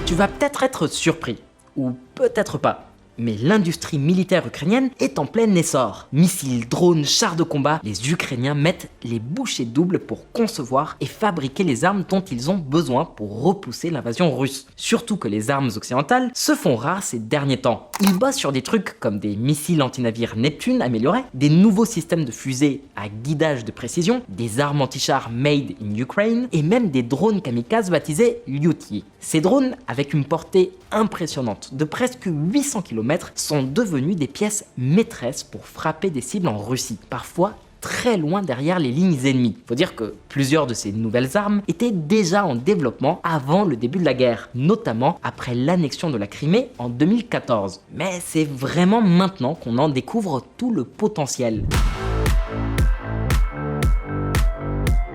Tu vas peut-être être surpris, ou peut-être pas. Mais l'industrie militaire ukrainienne est en plein essor. Missiles, drones, chars de combat, les Ukrainiens mettent les bouchées doubles pour concevoir et fabriquer les armes dont ils ont besoin pour repousser l'invasion russe. Surtout que les armes occidentales se font rares ces derniers temps. Ils bossent sur des trucs comme des missiles anti-navires Neptune améliorés, des nouveaux systèmes de fusées à guidage de précision, des armes anti-chars made in Ukraine et même des drones kamikazes baptisés Lyuti. Ces drones, avec une portée impressionnante de presque 800 km, sont devenus des pièces maîtresses pour frapper des cibles en Russie, parfois très loin derrière les lignes ennemies. Faut dire que plusieurs de ces nouvelles armes étaient déjà en développement avant le début de la guerre, notamment après l'annexion de la Crimée en 2014. Mais c'est vraiment maintenant qu'on en découvre tout le potentiel.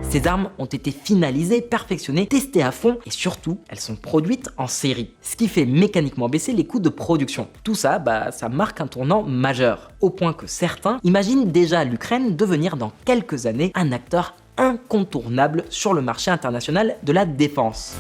Ces armes ont été finalisées, perfectionnées, testées à fond et surtout, elles sont produites en série. Ce qui fait mécaniquement baisser les coûts de production. Tout ça, ça marque un tournant majeur. Au point que certains imaginent déjà l'Ukraine devenir dans quelques années un acteur incontournable sur le marché international de la défense.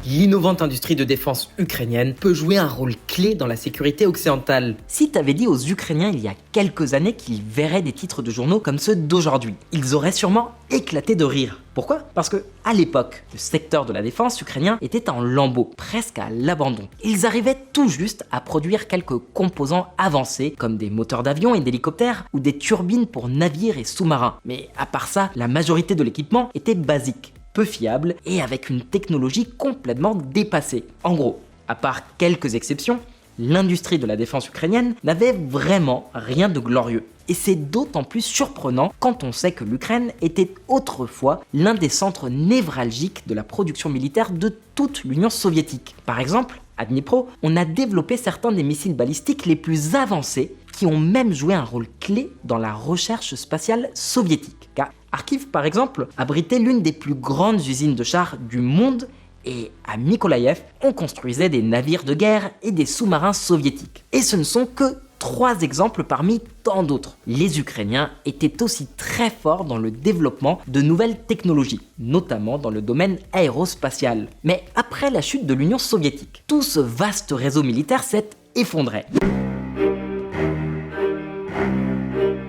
L'innovante industrie de défense ukrainienne peut jouer un rôle clé dans la sécurité occidentale. Si t'avais dit aux Ukrainiens il y a quelques années qu'ils verraient des titres de journaux comme ceux d'aujourd'hui, ils auraient sûrement éclaté de rire. Pourquoi? Parce que, à l'époque, le secteur de la défense ukrainien était en lambeaux, presque à l'abandon. Ils arrivaient tout juste à produire quelques composants avancés, comme des moteurs d'avion et d'hélicoptères, ou des turbines pour navires et sous-marins. Mais à part ça, la majorité de l'équipement était basique, peu fiable et avec une technologie complètement dépassée. En gros, à part quelques exceptions, l'industrie de la défense ukrainienne n'avait vraiment rien de glorieux. Et c'est d'autant plus surprenant quand on sait que l'Ukraine était autrefois l'un des centres névralgiques de la production militaire de toute l'Union soviétique. Par exemple, à Dnipro, on a développé certains des missiles balistiques les plus avancés qui ont même joué un rôle clé dans la recherche spatiale soviétique. Car Kharkiv, par exemple, abritait l'une des plus grandes usines de chars du monde et à Mykolaïev, on construisait des navires de guerre et des sous-marins soviétiques. Et ce ne sont que 3 exemples parmi tant d'autres. Les Ukrainiens étaient aussi très forts dans le développement de nouvelles technologies, notamment dans le domaine aérospatial. Mais après la chute de l'Union soviétique, tout ce vaste réseau militaire s'est effondré.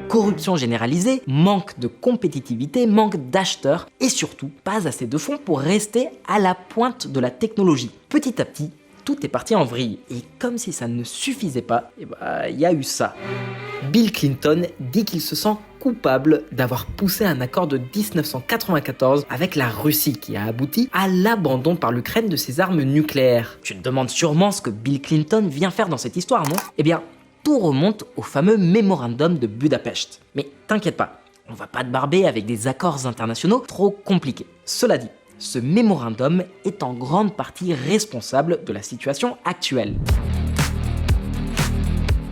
Corruption généralisée, manque de compétitivité, manque d'acheteurs et surtout pas assez de fonds pour rester à la pointe de la technologie. Petit à petit, tout est parti en vrille. Et comme si ça ne suffisait pas, il y a eu ça. Bill Clinton dit qu'il se sent coupable d'avoir poussé un accord de 1994 avec la Russie qui a abouti à l'abandon par l'Ukraine de ses armes nucléaires. Tu te demandes sûrement ce que Bill Clinton vient faire dans cette histoire, non? Eh bien, tout remonte au fameux mémorandum de Budapest. Mais t'inquiète pas, on va pas te barber avec des accords internationaux trop compliqués. Cela dit, ce mémorandum est en grande partie responsable de la situation actuelle.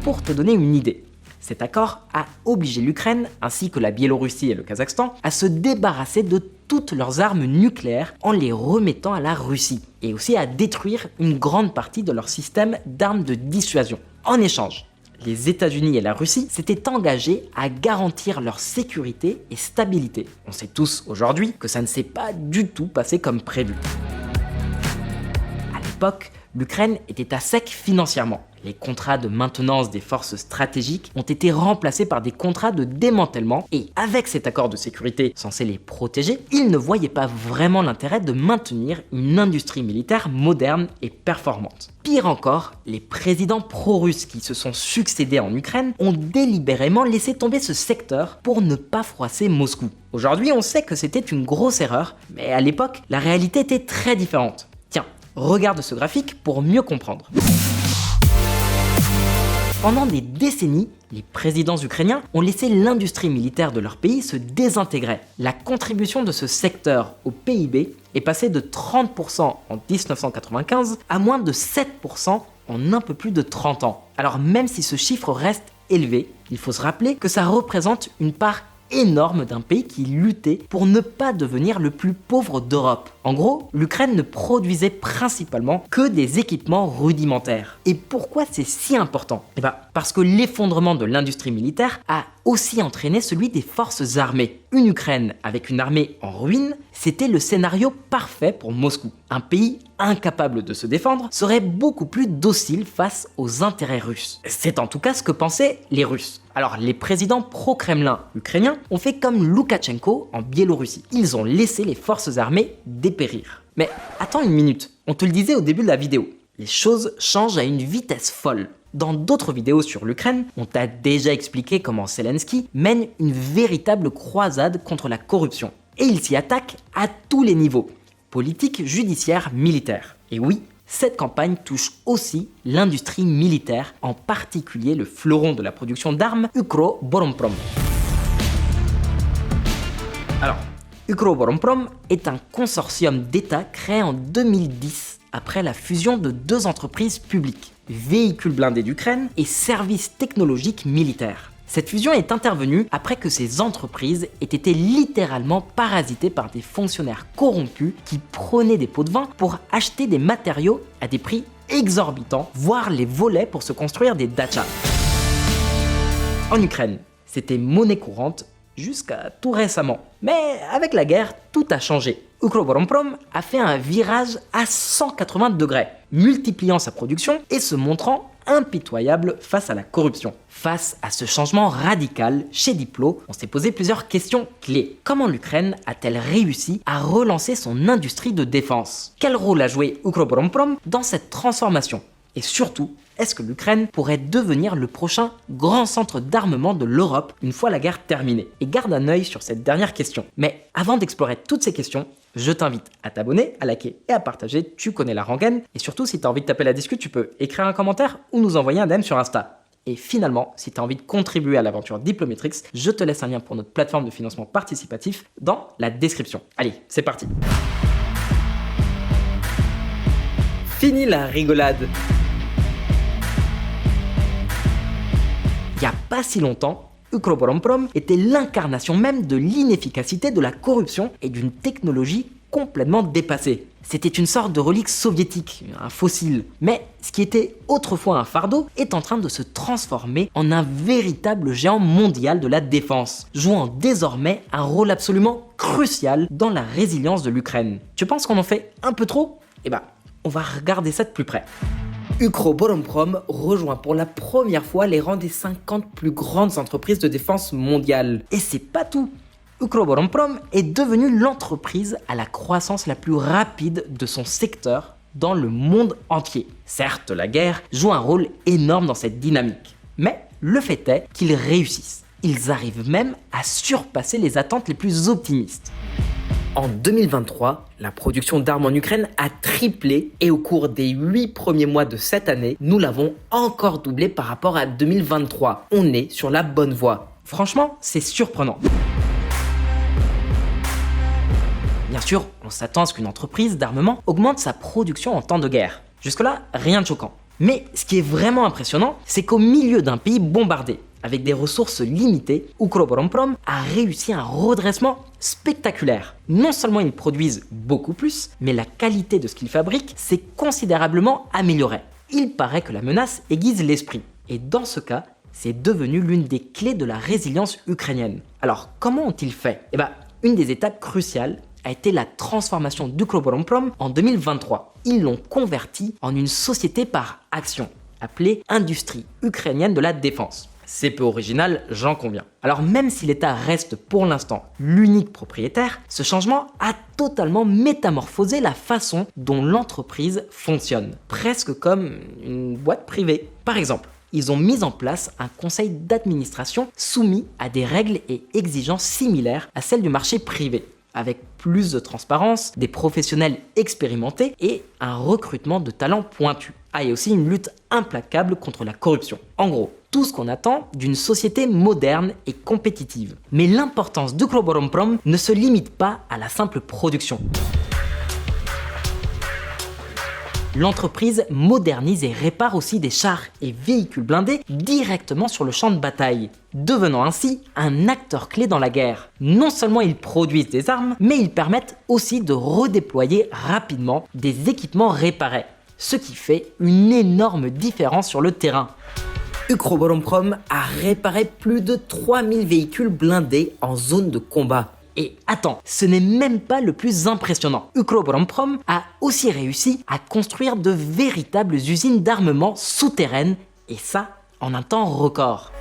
Pour te donner une idée, cet accord a obligé l'Ukraine, ainsi que la Biélorussie et le Kazakhstan, à se débarrasser de toutes leurs armes nucléaires en les remettant à la Russie, et aussi à détruire une grande partie de leur système d'armes de dissuasion. En échange, les États-Unis et la Russie s'étaient engagés à garantir leur sécurité et stabilité. On sait tous aujourd'hui que ça ne s'est pas du tout passé comme prévu. À l'époque, l'Ukraine était à sec financièrement. Les contrats de maintenance des forces stratégiques ont été remplacés par des contrats de démantèlement et avec cet accord de sécurité censé les protéger, ils ne voyaient pas vraiment l'intérêt de maintenir une industrie militaire moderne et performante. Pire encore, les présidents pro-russes qui se sont succédés en Ukraine ont délibérément laissé tomber ce secteur pour ne pas froisser Moscou. Aujourd'hui, on sait que c'était une grosse erreur, mais à l'époque, la réalité était très différente. Tiens, regarde ce graphique pour mieux comprendre. Pendant des décennies, les présidents ukrainiens ont laissé l'industrie militaire de leur pays se désintégrer. La contribution de ce secteur au PIB est passée de 30% en 1995 à moins de 7% en un peu plus de 30 ans. Alors même si ce chiffre reste élevé, il faut se rappeler que ça représente une part énorme d'un pays qui luttait pour ne pas devenir le plus pauvre d'Europe. En gros, l'Ukraine ne produisait principalement que des équipements rudimentaires. Et pourquoi c'est si important? Parce que l'effondrement de l'industrie militaire a aussi entraîné celui des forces armées. Une Ukraine avec une armée en ruine, c'était le scénario parfait pour Moscou. Un pays incapable de se défendre serait beaucoup plus docile face aux intérêts russes. C'est en tout cas ce que pensaient les Russes. Alors les présidents pro-Kremlin ukrainiens ont fait comme Loukachenko en Biélorussie. Ils ont laissé les forces armées dépérir. Mais attends une minute, on te le disait au début de la vidéo. Les choses changent à une vitesse folle. Dans d'autres vidéos sur l'Ukraine, on t'a déjà expliqué comment Zelensky mène une véritable croisade contre la corruption. Et il s'y attaque à tous les niveaux, politique, judiciaire, militaire. Et oui, cette campagne touche aussi l'industrie militaire, en particulier le fleuron de la production d'armes, Ukroboronprom. Alors, Ukroboronprom est un consortium d'États créé en 2010 après la fusion de deux entreprises publiques, Véhicules blindés d'Ukraine et Services technologiques militaires. Cette fusion est intervenue après que ces entreprises aient été littéralement parasitées par des fonctionnaires corrompus qui prenaient des pots de vin pour acheter des matériaux à des prix exorbitants, voire les volaient pour se construire des dachas. En Ukraine, c'était monnaie courante jusqu'à tout récemment. Mais avec la guerre, tout a changé. Ukroboronprom a fait un virage à 180 degrés, multipliant sa production et se montrant impitoyable face à la corruption. Face à ce changement radical, chez Diplo, on s'est posé plusieurs questions clés. Comment l'Ukraine a-t-elle réussi à relancer son industrie de défense? Quel rôle a joué Ukroboronprom dans cette transformation? Et surtout, est-ce que l'Ukraine pourrait devenir le prochain grand centre d'armement de l'Europe une fois la guerre terminée? Et garde un œil sur cette dernière question. Mais avant d'explorer toutes ces questions, je t'invite à t'abonner, à liker et à partager, tu connais la rengaine. Et surtout, si tu as envie de taper la discute, tu peux écrire un commentaire ou nous envoyer un DM sur Insta. Et finalement, si tu as envie de contribuer à l'aventure Diplometrix, je te laisse un lien pour notre plateforme de financement participatif dans la description. Allez, c'est parti. Fini la rigolade. Il n'y a pas si longtemps, Ukroboronprom était l'incarnation même de l'inefficacité de la corruption et d'une technologie complètement dépassée. C'était une sorte de relique soviétique, un fossile. Mais ce qui était autrefois un fardeau est en train de se transformer en un véritable géant mondial de la défense, jouant désormais un rôle absolument crucial dans la résilience de l'Ukraine. Tu penses qu'on en fait un peu trop? Eh ben, on va regarder ça de plus près. Ukroboronprom rejoint pour la première fois les rangs des 50 plus grandes entreprises de défense mondiales. Et c'est pas tout. Ukroboronprom est devenue l'entreprise à la croissance la plus rapide de son secteur dans le monde entier. Certes, la guerre joue un rôle énorme dans cette dynamique, mais le fait est qu'ils réussissent. Ils arrivent même à surpasser les attentes les plus optimistes. En 2023, la production d'armes en Ukraine a triplé et au cours des 8 premiers mois de cette année, nous l'avons encore doublé par rapport à 2023. On est sur la bonne voie. Franchement, c'est surprenant. Bien sûr, on s'attend à ce qu'une entreprise d'armement augmente sa production en temps de guerre. Jusque-là, rien de choquant. Mais ce qui est vraiment impressionnant, c'est qu'au milieu d'un pays bombardé, avec des ressources limitées, Ukroboronprom a réussi un redressement spectaculaire. Non seulement ils produisent beaucoup plus, mais la qualité de ce qu'ils fabriquent s'est considérablement améliorée. Il paraît que la menace aiguise l'esprit. Et dans ce cas, c'est devenu l'une des clés de la résilience ukrainienne. Alors, comment ont-ils fait? Eh bien, une des étapes cruciales a été la transformation d'Ukroboronprom en 2023. Ils l'ont converti en une société par action, appelée Industrie ukrainienne de la défense. C'est peu original, j'en conviens. Alors même si l'État reste pour l'instant l'unique propriétaire, ce changement a totalement métamorphosé la façon dont l'entreprise fonctionne, presque comme une boîte privée. Par exemple, ils ont mis en place un conseil d'administration soumis à des règles et exigences similaires à celles du marché privé, avec plus de transparence, des professionnels expérimentés et un recrutement de talents pointus. Ah, et aussi une lutte implacable contre la corruption. En gros, tout ce qu'on attend d'une société moderne et compétitive. Mais l'importance d'Ukroboronprom ne se limite pas à la simple production. L'entreprise modernise et répare aussi des chars et véhicules blindés directement sur le champ de bataille, devenant ainsi un acteur clé dans la guerre. Non seulement ils produisent des armes, mais ils permettent aussi de redéployer rapidement des équipements réparés, ce qui fait une énorme différence sur le terrain. Ukroboronprom a réparé plus de 3000 véhicules blindés en zone de combat. Et attends, ce n'est même pas le plus impressionnant. Ukroboronprom a aussi réussi à construire de véritables usines d'armement souterraines, et ça en un temps record.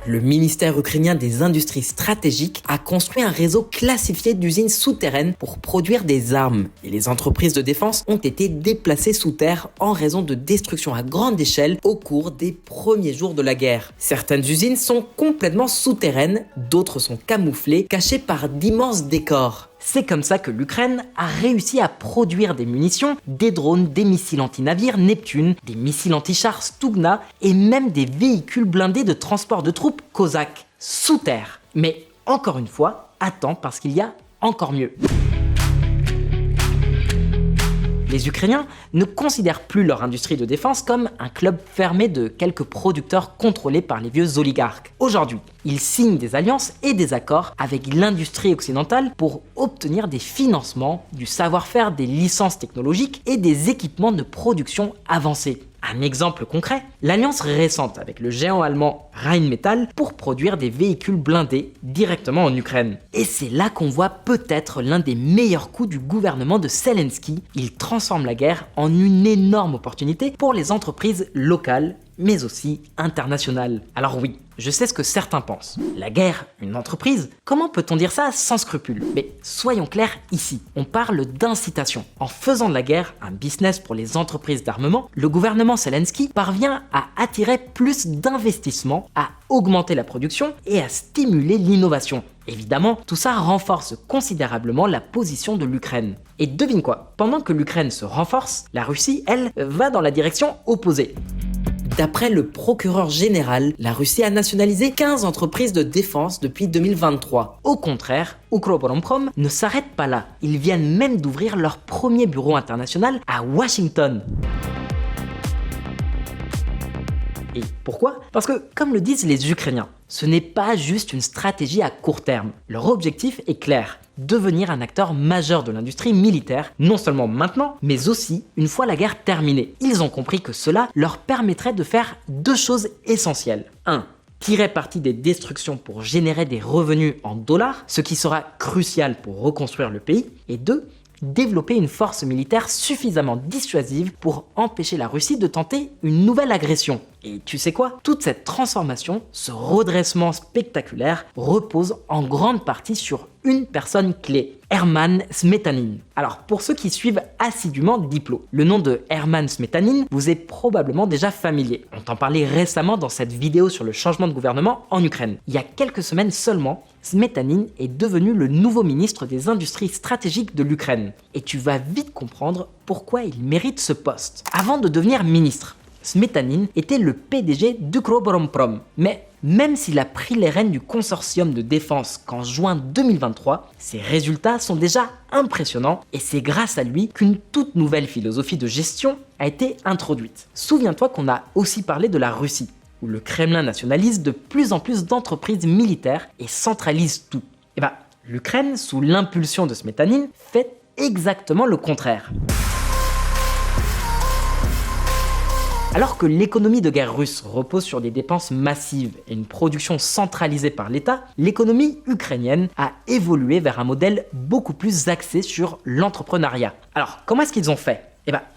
Le ministère ukrainien des industries stratégiques a construit un réseau classifié d'usines souterraines pour produire des armes. Et les entreprises de défense ont été déplacées sous terre en raison de destruction à grande échelle au cours des premiers jours de la guerre. Certaines usines sont complètement souterraines, d'autres sont camouflées, cachées par d'immenses décors. C'est comme ça que l'Ukraine a réussi à produire des munitions, des drones, des missiles anti-navires Neptune, des missiles anti-chars Stugna et même des véhicules blindés de transport de troupes Kozak sous terre. Mais encore une fois, attends parce qu'il y a encore mieux. Les Ukrainiens ne considèrent plus leur industrie de défense comme un club fermé de quelques producteurs contrôlés par les vieux oligarques. Aujourd'hui, ils signent des alliances et des accords avec l'industrie occidentale pour obtenir des financements, du savoir-faire, des licences technologiques et des équipements de production avancés. Un exemple concret, l'alliance récente avec le géant allemand Rheinmetall pour produire des véhicules blindés directement en Ukraine. Et c'est là qu'on voit peut-être l'un des meilleurs coups du gouvernement de Zelensky. Il transforme la guerre en une énorme opportunité pour les entreprises locales, mais aussi internationales. Alors oui, je sais ce que certains pensent. La guerre, une entreprise? Comment peut-on dire ça sans scrupule? Mais soyons clairs ici, on parle d'incitation. En faisant de la guerre un business pour les entreprises d'armement, le gouvernement Zelensky parvient à attirer plus d'investissements, à augmenter la production et à stimuler l'innovation. Évidemment, tout ça renforce considérablement la position de l'Ukraine. Et devine quoi? Pendant que l'Ukraine se renforce, la Russie, elle, va dans la direction opposée. D'après le procureur général, la Russie a nationalisé 15 entreprises de défense depuis 2023. Au contraire, Ukroboronprom ne s'arrête pas là. Ils viennent même d'ouvrir leur premier bureau international à Washington. Et pourquoi? Parce que, comme le disent les Ukrainiens, ce n'est pas juste une stratégie à court terme. Leur objectif est clair, devenir un acteur majeur de l'industrie militaire, non seulement maintenant, mais aussi une fois la guerre terminée. Ils ont compris que cela leur permettrait de faire deux choses essentielles. 1. Tirer parti des destructions pour générer des revenus en dollars, ce qui sera crucial pour reconstruire le pays. Et 2. Développer une force militaire suffisamment dissuasive pour empêcher la Russie de tenter une nouvelle agression. Et tu sais quoi? Toute cette transformation, ce redressement spectaculaire, repose en grande partie sur une personne clé, Herman Smetanin. Alors, pour ceux qui suivent assidûment Diplo, le nom de Herman Smetanin vous est probablement déjà familier. On t'en parlait récemment dans cette vidéo sur le changement de gouvernement en Ukraine. Il y a quelques semaines seulement, Smetanin est devenu le nouveau ministre des industries stratégiques de l'Ukraine. Et tu vas vite comprendre pourquoi il mérite ce poste. Avant de devenir ministre, Smetanin était le PDG d'Ukroboronprom. Mais même s'il a pris les rênes du consortium de défense qu'en juin 2023, ses résultats sont déjà impressionnants et c'est grâce à lui qu'une toute nouvelle philosophie de gestion a été introduite. Souviens-toi qu'on a aussi parlé de la Russie, où le Kremlin nationalise de plus en plus d'entreprises militaires et centralise tout. Et l'Ukraine, sous l'impulsion de Smetanin, fait exactement le contraire. Alors que l'économie de guerre russe repose sur des dépenses massives et une production centralisée par l'État, l'économie ukrainienne a évolué vers un modèle beaucoup plus axé sur l'entrepreneuriat. Alors, comment est-ce qu'ils ont fait?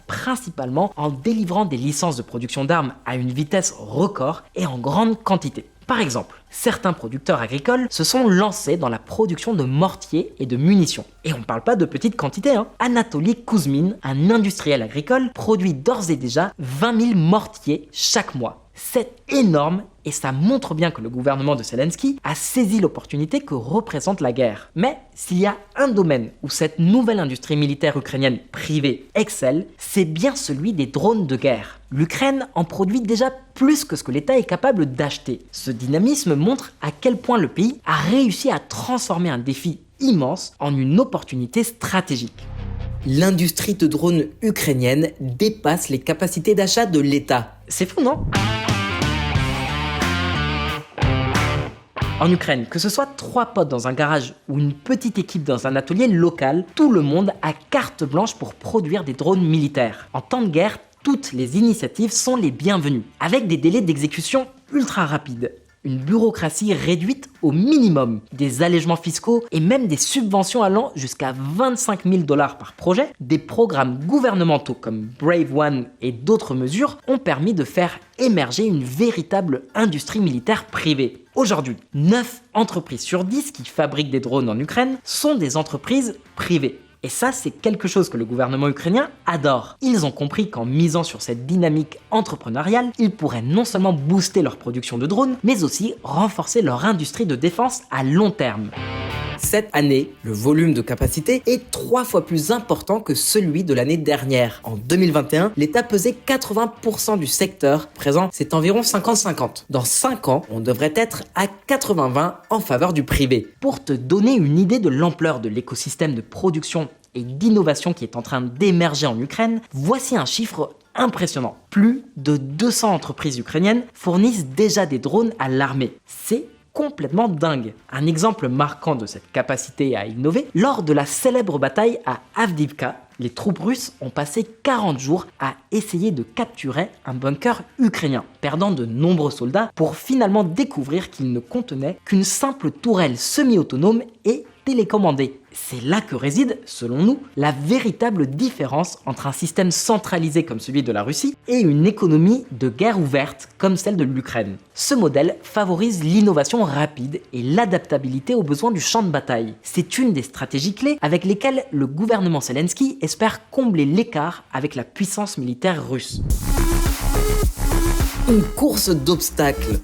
Principalement en délivrant des licences de production d'armes à une vitesse record et en grande quantité. Par exemple, certains producteurs agricoles se sont lancés dans la production de mortiers et de munitions. Et on ne parle pas de petites quantités, hein. Anatoly Kuzmin, un industriel agricole, produit d'ores et déjà 20 000 mortiers chaque mois. C'est énorme et ça montre bien que le gouvernement de Zelensky a saisi l'opportunité que représente la guerre. Mais s'il y a un domaine où cette nouvelle industrie militaire ukrainienne privée excelle, c'est bien celui des drones de guerre. L'Ukraine en produit déjà plus que ce que l'État est capable d'acheter. Ce dynamisme montre à quel point le pays a réussi à transformer un défi immense en une opportunité stratégique. L'industrie de drones ukrainienne dépasse les capacités d'achat de l'État. C'est fou, non? En Ukraine, que ce soit 3 potes dans un garage ou une petite équipe dans un atelier local, tout le monde a carte blanche pour produire des drones militaires. En temps de guerre, toutes les initiatives sont les bienvenues, avec des délais d'exécution ultra rapide, une bureaucratie réduite au minimum, des allègements fiscaux et même des subventions allant jusqu'à 25 000 $ par projet, des programmes gouvernementaux comme Brave One et d'autres mesures ont permis de faire émerger une véritable industrie militaire privée. Aujourd'hui, 9 entreprises sur 10 qui fabriquent des drones en Ukraine sont des entreprises privées. Et ça, c'est quelque chose que le gouvernement ukrainien adore. Ils ont compris qu'en misant sur cette dynamique entrepreneuriale, ils pourraient non seulement booster leur production de drones, mais aussi renforcer leur industrie de défense à long terme. Cette année, le volume de capacité est 3 fois plus important que celui de l'année dernière. En 2021, l'État pesait 80% du secteur, présent c'est environ 50-50. Dans 5 ans, on devrait être à 80-20 en faveur du privé. Pour te donner une idée de l'ampleur de l'écosystème de production et d'innovation qui est en train d'émerger en Ukraine, voici un chiffre impressionnant. Plus de 200 entreprises ukrainiennes fournissent déjà des drones à l'armée. C'est complètement dingue. Un exemple marquant de cette capacité à innover, lors de la célèbre bataille à Avdiivka, les troupes russes ont passé 40 jours à essayer de capturer un bunker ukrainien, perdant de nombreux soldats pour finalement découvrir qu'il ne contenait qu'une simple tourelle semi-autonome et télécommandée. C'est là que réside, selon nous, la véritable différence entre un système centralisé comme celui de la Russie et une économie de guerre ouverte comme celle de l'Ukraine. Ce modèle favorise l'innovation rapide et l'adaptabilité aux besoins du champ de bataille. C'est une des stratégies clés avec lesquelles le gouvernement Zelensky espère combler l'écart avec la puissance militaire russe. Une course d'obstacles.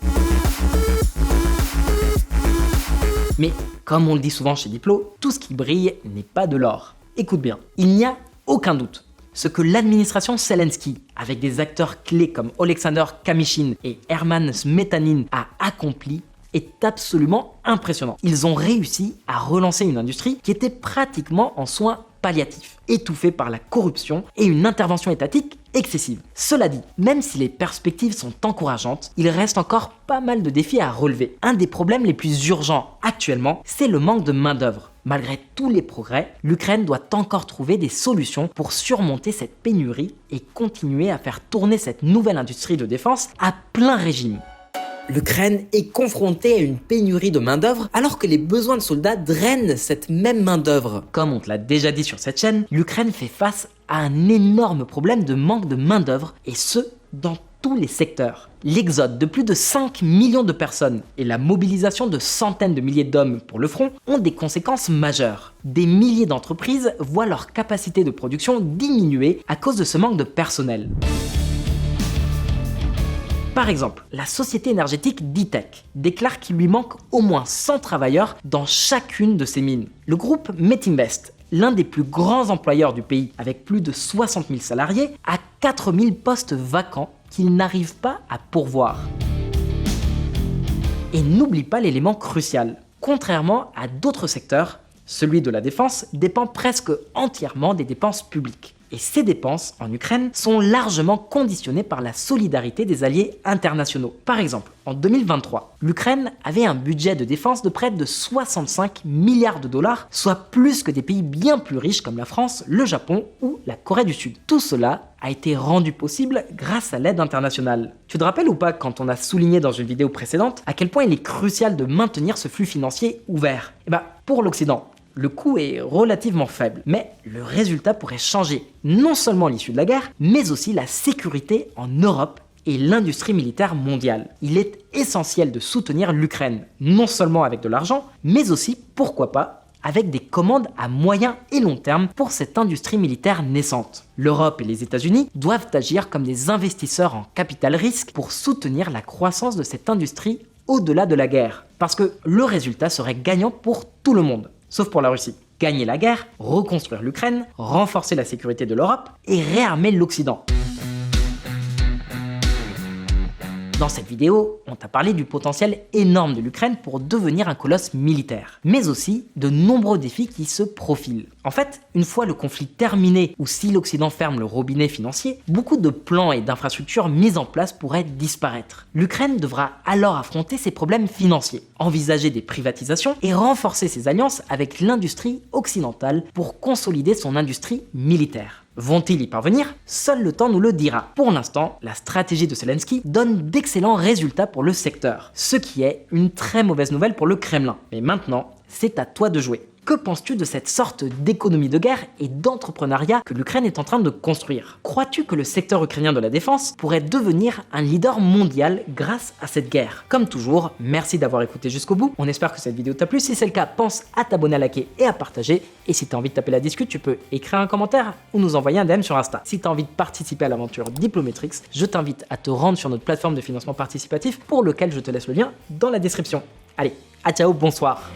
Mais comme on le dit souvent chez Diplo, tout ce qui brille n'est pas de l'or. Écoute bien, il n'y a aucun doute. Ce que l'administration Zelensky, avec des acteurs clés comme Oleksandr Kamyshin et Herman Smetanin, a accompli est absolument impressionnant. Ils ont réussi à relancer une industrie qui était pratiquement en soins palliatifs, étouffée par la corruption et une intervention étatique excessive. Cela dit, même si les perspectives sont encourageantes, il reste encore pas mal de défis à relever. Un des problèmes les plus urgents actuellement, c'est le manque de main-d'œuvre. Malgré tous les progrès, l'Ukraine doit encore trouver des solutions pour surmonter cette pénurie et continuer à faire tourner cette nouvelle industrie de défense à plein régime. L'Ukraine est confrontée à une pénurie de main-d'œuvre alors que les besoins de soldats drainent cette même main-d'œuvre. Comme on te l'a déjà dit sur cette chaîne, l'Ukraine fait face à un énorme problème de manque de main-d'œuvre et ce, dans tous les secteurs. L'exode de plus de 5 millions de personnes et la mobilisation de centaines de milliers d'hommes pour le front ont des conséquences majeures. Des milliers d'entreprises voient leur capacité de production diminuer à cause de ce manque de personnel. Par exemple, la société énergétique DTEK déclare qu'il lui manque au moins 100 travailleurs dans chacune de ses mines. Le groupe Metinvest, l'un des plus grands employeurs du pays avec plus de 60 000 salariés, a 4 000 postes vacants qu'il n'arrive pas à pourvoir. Et n'oublie pas l'élément crucial. Contrairement à d'autres secteurs, celui de la défense dépend presque entièrement des dépenses publiques. Et ces dépenses, en Ukraine, sont largement conditionnées par la solidarité des alliés internationaux. Par exemple, en 2023, l'Ukraine avait un budget de défense de près de 65 milliards de dollars, soit plus que des pays bien plus riches comme la France, le Japon ou la Corée du Sud. Tout cela a été rendu possible grâce à l'aide internationale. Tu te rappelles ou pas quand on a souligné dans une vidéo précédente à quel point il est crucial de maintenir ce flux financier ouvert? Pour l'Occident, le coût est relativement faible, mais le résultat pourrait changer non seulement l'issue de la guerre, mais aussi la sécurité en Europe et l'industrie militaire mondiale. Il est essentiel de soutenir l'Ukraine, non seulement avec de l'argent, mais aussi, pourquoi pas, avec des commandes à moyen et long terme pour cette industrie militaire naissante. L'Europe et les États-Unis doivent agir comme des investisseurs en capital risque pour soutenir la croissance de cette industrie au-delà de la guerre, parce que le résultat serait gagnant pour tout le monde. Sauf pour la Russie. Gagner la guerre, reconstruire l'Ukraine, renforcer la sécurité de l'Europe et réarmer l'Occident. Dans cette vidéo, on t'a parlé du potentiel énorme de l'Ukraine pour devenir un colosse militaire, mais aussi de nombreux défis qui se profilent. En fait, une fois le conflit terminé ou si l'Occident ferme le robinet financier, beaucoup de plans et d'infrastructures mis en place pourraient disparaître. L'Ukraine devra alors affronter ses problèmes financiers, envisager des privatisations et renforcer ses alliances avec l'industrie occidentale pour consolider son industrie militaire. Vont-ils y parvenir? Seul le temps nous le dira. Pour l'instant, la stratégie de Zelensky donne d'excellents résultats pour le secteur, ce qui est une très mauvaise nouvelle pour le Kremlin. Mais maintenant, c'est à toi de jouer. Que penses-tu de cette sorte d'économie de guerre et d'entrepreneuriat que l'Ukraine est en train de construire? Crois-tu que le secteur ukrainien de la défense pourrait devenir un leader mondial grâce à cette guerre? Comme toujours, merci d'avoir écouté jusqu'au bout. On espère que cette vidéo t'a plu. Si c'est le cas, pense à t'abonner, à liker et à partager. Et si tu as envie de taper la discute, tu peux écrire un commentaire ou nous envoyer un DM sur Insta. Si tu as envie de participer à l'aventure Diplometrix, je t'invite à te rendre sur notre plateforme de financement participatif pour lequel je te laisse le lien dans la description. Allez, à ciao, bonsoir.